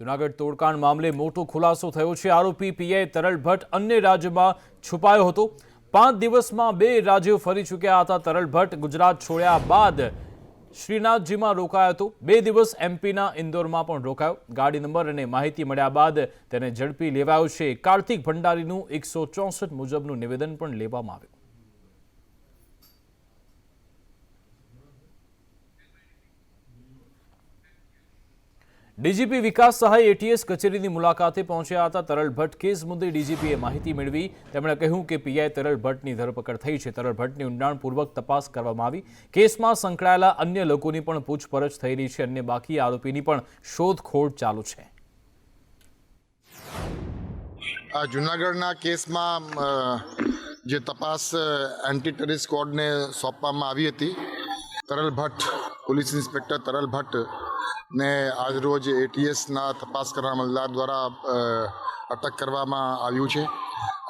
જૂનાગઢ તોડકાંડ મામલે મોટો ખુલાસો થયો છે। આરોપી પીઆઈ તરલ ભટ્ટ અન્ય રાજ્યમાં છુપાયો હતો। 5 દિવસમાં 2 રાજ્યો ફરી ચૂક્યા હતા। તરલ ભટ્ટ ગુજરાત છોડ્યા બાદ શ્રીનાથજીમાં રોકાયો હતો। 2 દિવસ એમપીના ઇન્દોરમાં પણ રોકાયો। ગાડી નંબર અને માહિતી મળ્યા બાદ તેને ઝડપી લેવાયો છે। કાર્તિક ભંડારીનું 164 મુજબનું નિવેદન પણ લેવામાં આવ્યું। ડીજીપી વિકાસ સહાય એટીએસ કચેરીની મુલાકાતે પહોંચ્યા હતા। તરલ ભટ્ટ કેસ મુદ્દે ડીજીપીએ માહિતી મેળવી। તેમણે કહ્યું કે પીઆઈ તરલ ભટ્ટની ધરપકડ થઈ છે। તરલ ભટ્ટની ઊંડાણપૂર્વક તપાસ કરવામાં આવી। કેસમાં સંકળાયેલા અન્ય લોકોની પણ પૂછપરછ થઈ રહી છે। અન્ય બાકી આરોપીની પણ શોધખોળ ચાલુ છે। આ જૂનાગઢના કેસમાં જે તપાસ એન્ટી ટેરરિસ્ટ સ્ક્વોડને સોંપવામાં આવી હતી, તરલ ભટ્ટ, પોલીસ ઇન્સ્પેક્ટર તરલ ભટ્ટ ને આજરોજ એટીએસના તપાસ કરનાર અમલદાર દ્વારા અટક કરવામાં આવ્યું છે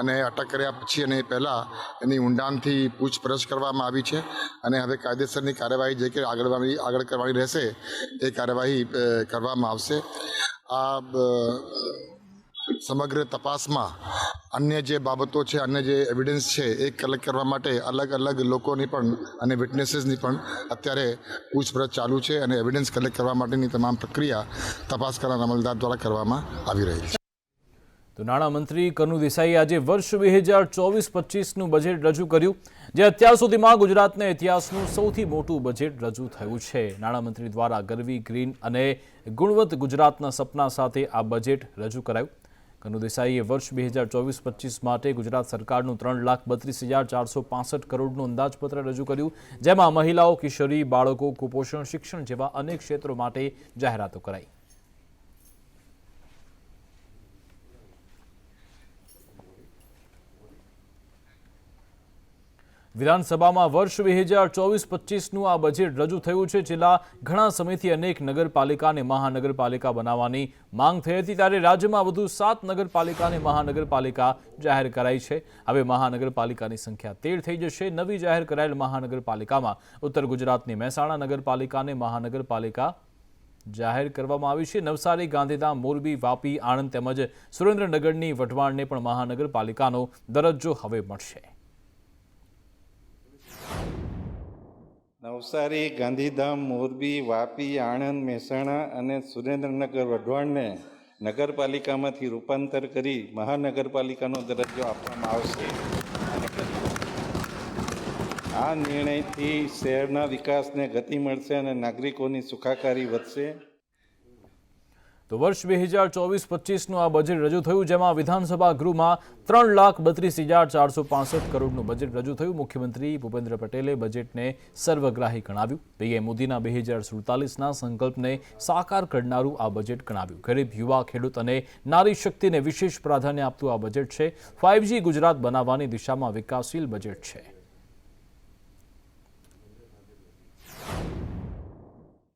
અને અટક કર્યા પછી અને પહેલાં એની ઊંડાણથી પૂછપરછ કરવામાં આવી છે અને હવે કાયદેસરની કાર્યવાહી જે કે આગળ કરવાની રહેશે એ કાર્યવાહી કરવામાં આવશે। આ સમગ્ર તપાસમાં અન્ય જે બાબતો છે, અન્ય જે એવિડન્સ છે એ કલેક્ટ કરવા માટે અલગ અલગ લોકોની પણ અને વિટનેસીસની પણ અત્યારે પૂછપરછ ચાલુ છે અને એવિડન્સ કલેક્ટ કરવા માટેની તમામ પ્રક્રિયા તપાસ કરનાર અમલદાર દ્વારા કરવામાં આવી રહી છે। તો નાણામંત્રી કનુ દેસાઈએ આજે વર્ષ 2024-25નું બજેટ રજૂ કર્યું, જે અત્યાર સુધીમાં ગુજરાતના ઇતિહાસનું સૌથી મોટું બજેટ રજૂ થયું છે। નાણામંત્રી દ્વારા ગરવી, ગ્રીન અને ગુણવંત ગુજરાતના સપના સાથે આ બજેટ રજૂ કરાયું। કનુ દેસાઈએ વર્ષ 2024-25 માટે ગુજરાત સરકારનું 3,32,465 કરોડનું અંદાજપત્ર રજૂ કર્યું, જેમાં મહિલાઓ, કિશોરી, બાળકો, કુપોષણ, શિક્ષણ જેવા અનેક ક્ષેત્રો માટે જાહેરાતો કરાઈ। વિધાનસભામાં વર્ષ 2024-25નું આ બજેટ રજૂ થયું છે। છેલ્લા ઘણા સમયથી અનેક નગરપાલિકાને મહાનગરપાલિકા બનાવવાની માંગ થઈ હતી, ત્યારે રાજ્યમાં વધુ 7 નગરપાલિકાને મહાનગરપાલિકા જાહેર કરાઈ છે। હવે મહાનગરપાલિકાની સંખ્યા 13 થઈ જશે। નવી જાહેર કરાયેલ મહાનગરપાલિકામાં ઉત્તર ગુજરાતની મહેસાણા નગરપાલિકાને મહાનગરપાલિકા જાહેર કરવામાં આવી છે। નવસારી, ગાંધીધામ, મોરબી, વાપી, આણંદ તેમજ સુરેન્દ્રનગરની વઢવાણને પણ મહાનગરપાલિકાનો દરજ્જો હવે મળશે। નવસારી, ગાંધીધામ, મોરબી, વાપી, આણંદ, મહેસાણા અને સુરેન્દ્રનગર વઢવાણને નગરપાલિકામાંથી રૂપાંતર કરી મહાનગરપાલિકાનો દરજ્જો આપવામાં આવશે। આ નિર્ણયથી શહેરના વિકાસને ગતિ મળશે અને નાગરિકોની સુખાકારી વધશે। તો વર્ષ 2024-25નું આ બજેટ રજૂ થયું, જેમાં વિધાનસભા ગૃહમાં 3,32,465 કરોડનું બજેટ રજૂ થયું। મુખ્યમંત્રી ભૂપેન્દ્ર પટેલે બજેટને સર્વગ્રાહી ગણાવ્યું। પીએમ મોદીના 2047ના સંકલ્પને સાકાર કરનારું આ બજેટ ગણાવ્યું। ગરીબ, યુવા, ખેડૂત અને નારી શક્તિને વિશેષ પ્રાધાન્ય આપતું આ બજેટ છે। 5G ગુજરાત બનાવવાની દિશામાં વિકાસશીલ બજેટ છે।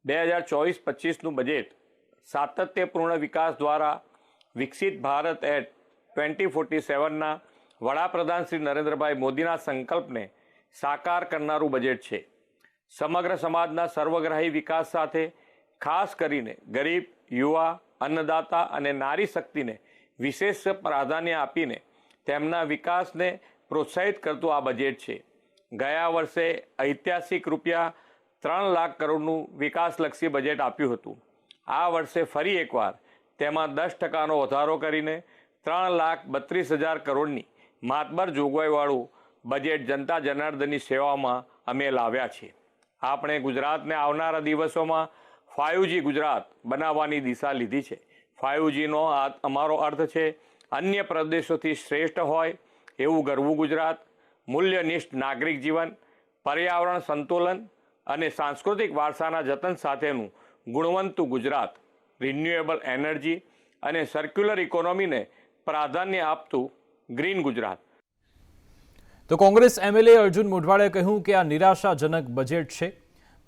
2024-25નું બજેટ સાતત્યપૂર્ણ વિકાસ દ્વારા વિકસિત ભારત એટ 2047ના વડાપ્રધાન શ્રી નરેન્દ્રભાઈ મોદીના સંકલ્પને સાકાર કરનારું બજેટ છે। સમગ્ર સમાજના સર્વગ્રાહી વિકાસ સાથે ખાસ કરીને ગરીબ, યુવા, અન્નદાતા અને નારી શક્તિને વિશેષ પ્રાધાન્ય આપીને તેમના વિકાસને પ્રોત્સાહિત કરતું આ બજેટ છે। ગયા વર્ષે ઐતિહાસિક રૂપિયા 3 લાખ કરોડનું વિકાસલક્ષી બજેટ આપ્યું હતું। આ વર્ષે ફરી એકવાર તેમાં 10%નો વધારો કરીને 3,32,000 કરોડની માતબર જોગવાઈવાળું બજેટ જનતા જનાર્દનની સેવામાં અમે લાવ્યા છીએ। આપણે ગુજરાતને આવનારા દિવસોમાં 5G ગુજરાત બનાવવાની દિશા લીધી છે। 5Gનો અમારો અર્થ છે અન્ય પ્રદેશોથી શ્રેષ્ઠ હોય એવું ગરવું ગુજરાત, મૂલ્યનિષ્ઠ નાગરિક જીવન, પર્યાવરણ સંતુલન અને સાંસ્કૃતિક વારસાના જતન સાથેનું ગુણવંતું ગુજરાત, રિન્યુએબલ એનર્જી અને સર્ક્યુલર ઇકોનોમીને પ્રાધાન્ય આપતું ગ્રીન ગુજરાત। તો કોંગ્રેસ એમએલએ અર્જુન મોઢવાડે કહ્યું કે આ નિરાશાજનક બજેટ છે।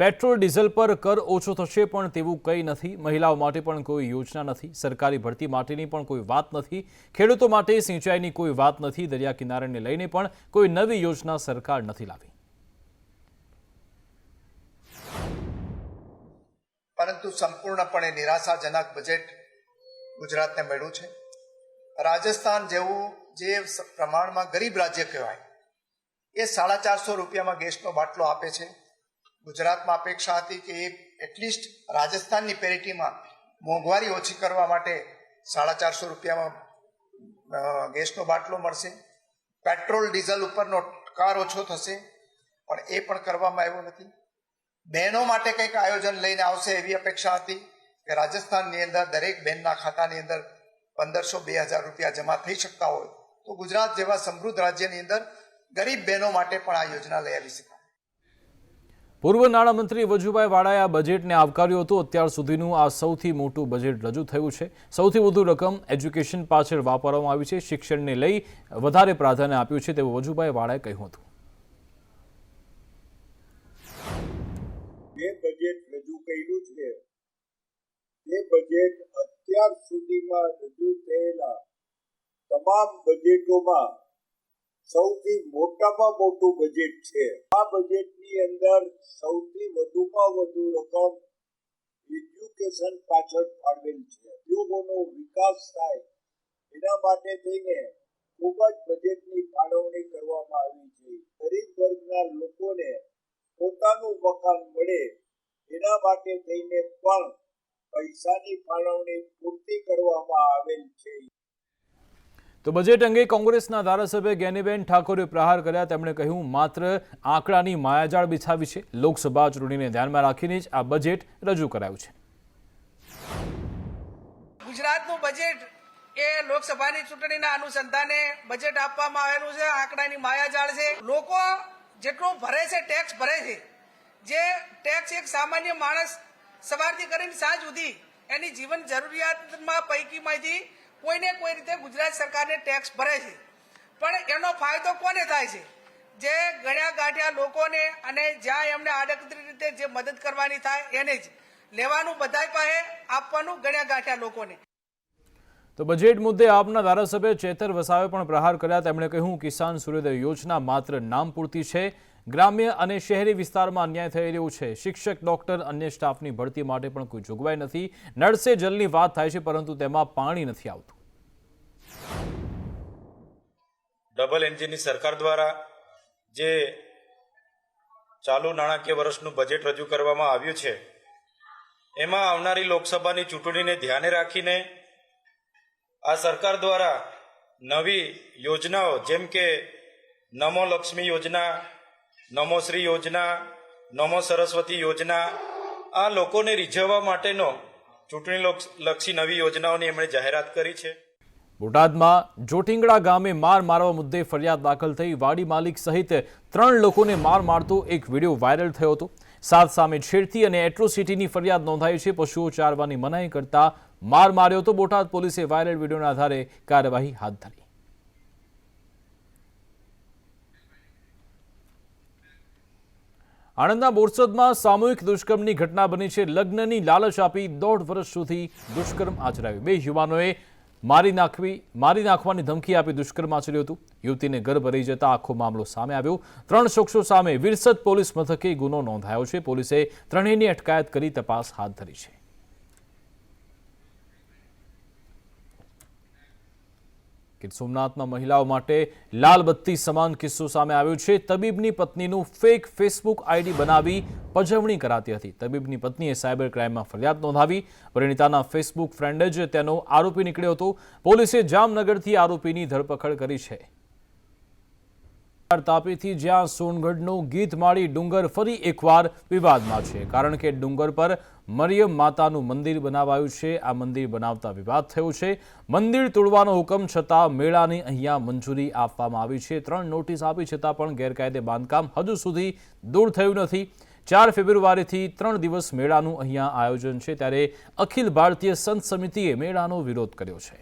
પેટ્રોલ ડીઝલ પર કર ઓછો થશે પણ તેવું કંઈ નથી। મહિલાઓ માટે પણ કોઈ યોજના નથી। સરકારી ભરતી માટેની પણ કોઈ વાત નથી। ખેડૂતો માટે સિંચાઈની કોઈ વાત નથી। દરિયા કિનારાને લઈને પણ કોઈ નવી યોજના સરકાર નથી લાવી। પરંતુ સંપૂર્ણપણે નિરાશાજનક બજેટ ગુજરાતને મળ્યું છે. રાજસ્થાન જેવું જે પ્રમાણમાં ગરીબ રાજ્ય કહેવાય એ 450 રૂપિયામાં ગેસનો બાટલો આપે છે. ગુજરાતમાં અપેક્ષા હતી કે એટલીસ્ટ રાજસ્થાનની પેરિટીમાં મોંઘવારી ઓછી કરવા માટે 450 રૂપિયામાં ગેસનો બાટલો મળશે. પેટ્રોલ ડીઝલ ઉપરનો કાર ઓછો થશે, પણ એ પણ કરવામાં આવ્યું નથી. બહેનો માટે કંઈક આયોજન લઈને આવશે એવી અપેક્ષા હતી કે રાજસ્થાનની અંદર દરેક બહેનના ખાતાની અંદર 1500-2000 રૂપિયા જમા થઈ શકતા હોય તો ગુજરાત જેવા સમૃદ્ધ રાજ્યની અંદર ગરીબ બહેનો માટે પણ આ યોજના લઈ આવી શકાય. પૂર્વ નાણામંત્રી વજુભાઈ વાળાએ આ બજેટને આવકાર્યું હતું. અત્યાર સુધીનું આ સૌથી મોટું બજેટ રજૂ થયું છે. સૌથી વધુ રકમ એજ્યુકેશન પાછળ વાપરવામાં આવી છે. શિક્ષણને લઈ વધારે પ્રાધાન્ય આપ્યું છે તેવું વજુભાઈ વાળાએ કહ્યું હતું. જે બજેટ રજૂ કર્યું છે તે બજેટ અત્યાર સુધીમાં રજૂ થયેલા તમામ બજેટોમાં સૌથી મોટામાં મોટું બજેટ છે. આ બજેટની અંદર સૌથી વધુમાં વધુ રકમ એજ્યુકેશન પાછળ ફાળવેલ છે. ઉદ્યોગોનો વિકાસ થાય એના માટે થઈને ખૂબ જ બજેટની ફાળવણી કરવામાં આવી છે. ગરીબ વર્ગના લોકોને પોતાનું મકાન મળે એના માટે થઈને પણ પૈસાની ફાળવણી પૂર્તિ કરવામાં આવેલ છે. તો બજેટ અંગે કોંગ્રેસના ધારાસભ્ય જ્ઞાનીબેન ઠાકોરે પ્રહાર કર્યા. તેમણે કહ્યું માત્ર આંકડાની માયાજાળ બિછાવી છે. લોકસભા ચૂંટણીને ધ્યાનમાં રાખીને જ આ બજેટ રજૂ કરાયું છે. ગુજરાતનું બજેટ એ લોકસભાની ચૂંટણીના અનુસંધાને બજેટ આપવામાં આવેલું છે. આંકડાની માયાજાળ છે. લોકો જેટલો ભરે છે ટેક્સ ભરે છે. જે ટેક્સ એક સામાન્ય માણસ સવારથી કરીને સાંજ સુધી એની જીવન જરૂરિયાતમાં પૈકીમાંથી કોઈને કોઈ રીતે ગુજરાત સરકારને ટેક્સ ભરે છે. પણ એનો ફાયદો કોને થાય છે? જે ગણ્યા ગાંઠ્યા લોકોને, અને જ્યાં એમને આડકતરી રીતે જે મદદ કરવાની થાય એને જ લેવાનું, બધાય પાસે આપવાનું ગણ્યા ગાંઠ્યા લોકોને. તો બજેટ મુદ્દે આપના ધારાસભ્ય ચેતર વસાવે પણ પ્રહાર કર્યા. તેમણે કહ્યું કિસાન સૂર્યોદય યોજના માત્ર નામ પૂરતી છે. ગ્રામ્ય અને શહેરી વિસ્તારમાં અન્યાય થઈ રહ્યો છે. શિક્ષક, ડોક્ટર, અન્ય સ્ટાફની ભરતી માટે પણ કોઈ જોગવાઈ નથી. નળ સે જલની વાત થાય છે પરંતુ તેમાં પાણી નથી આવતું. ડબલ એન્જિનની સરકાર દ્વારા જે ચાલુ નાણાકીય વર્ષનું બજેટ રજૂ કરવામાં આવ્યું છે એમાં આવનારી લોકસભાની ચૂંટણીને ધ્યાને રાખીને આ સરકાર દ્વારા નવી યોજનાઓ જેમ કે નમો લક્ષ્મી યોજના, નમો શ્રી યોજના, નમો સરસ્વતી યોજના, આ લોકોને રીઝવવા માટેનો ચૂંટણીલક્ષી નવી યોજનાઓની એમણે જાહેરાત કરી છે. બોટાદમાં જોટિંગડા ગામે માર મારવા મુદ્દે ફરિયાદ દાખલ થઈ. વાડી માલિક સહિત 3 લોકોને માર મારતો એક વિડીયો વાયરલ થયો હતો. 7 સામે છેડતી અને એટ્રોસિટીની ફરિયાદ નોંધાઈ છે. પશુઓ ચારવાની મનાઈ કરતા માર માર્યો હતો. બોટાદ પોલીસે વાયરલ વિડીયોના આધારે કાર્યવાહી હાથ ધરી. આણંદના બોરસદમાં સામૂહિક દુષ્કર્મની ઘટના બની છે. લગ્નની લાલચ આપી 1.5 વર્ષ સુધી દુષ્કર્મ આચરાયું. 2 યુવાનોએ મારી નાખવાની ધમકી આપી દુષ્કર્મ આચર્યું હતું. યુવતીને ગર્ભ રહી જતા આખો મામલો સામે આવ્યો. 3 શખ્સો સામે વિરસદ પોલીસ મથકે ગુનો નોંધાયો છે. પોલીસે ત્રણેયની અટકાયત કરી તપાસ હાથ ધરી છે. સોમનાથમાં મહિલાઓ માટે લાલ બત્તી સમાન કિસ્સો સામે આવ્યો છે. તબીબની પત્નીનું ફેક ફેસબુક આઈડી બનાવી પજવણી કરાતી હતી. તબીબની પત્નીએ સાયબર ક્રાઇમમાં ફરિયાદ નોંધાવી. પરિણીતાના ફેસબુક ફ્રેન્ડ જ તેનો આરોપી નીકળ્યો હતો. પોલીસે જામનગરથી આરોપીની ધરપકડ કરી છે. તાપીથી જ્યાં સોનગઢનો ગીતમાળી ડુંગર ફરી એકવાર વિવાદમાં છે. કારણ કે ડુંગર પર મરિયમ માતાનું મંદિર બનાવાયું છે. આ મંદિર બનાવતા વિવાદ થયો છે. મંદિર તોડવાનો હુકમ છતાં મેળાની અહીંયા મંજૂરી આપવામાં આવી છે. 3 નોટિસ આપી છતાં પણ ગેરકાયદે બાંધકામ હજુ સુધી દૂર થયું નથી. 4 ફેબ્રુઆરીથી 3 દિવસ મેળાનું અહીંયા આયોજન છે. ત્યારે અખિલ ભારતીય સંત સમિતિએ મેળાનો વિરોધ કર્યો છે.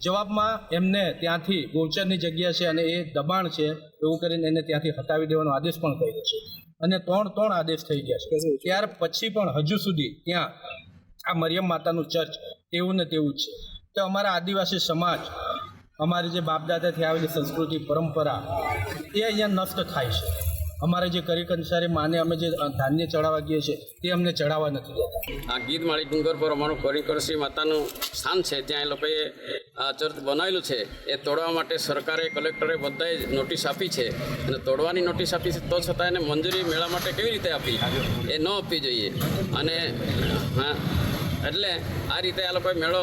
જવાબમાં એમને ત્યાંથી ગૌચરની જગ્યા છે અને એ દબાણ છે એવું કરીને એને ત્યાંથી હટાવી દેવાનો આદેશ પણ કર્યો છે. અને 3 આદેશ થઈ ગયા છે. ત્યાર પછી પણ હજુ સુધી ત્યાં આ મરિયમ માતાનું ચર્ચ તેવું ને તેવું જ છે. તો અમારા આદિવાસી સમાજ, અમારી જે બાપદાદાથી આવેલી સંસ્કૃતિ પરંપરા એ અહીંયા નષ્ટ થાય છે. અમારે જે કરી કંસારી માને અમે જે ધાન્ય ચડાવવા ગઈએ છીએ તે અમને ચડાવવા નથી દેતા. આ ગીધમાળી ડુંગર પર અમારું પરિકરસી માતાનું સ્થાન છે, ત્યાં એ લોકોએ આ ચર્ચ બનાવેલું છે. એ તોડવા માટે સરકારે, કલેક્ટરે બધાએ નોટિસ આપી છે અને તોડવાની નોટિસ આપી છે, તો છતાં એને મંજૂરી મેળા માટે કેવી રીતે આપી? એ ન આપવી જોઈએ. અને હા, એટલે આ રીતે આ લોકોએ મેળો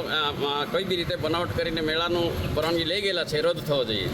કોઈ બી રીતે બનાવટ કરીને મેળાનું પરવાનગી લઈ ગયેલા છે, રદ થવો જોઈએ.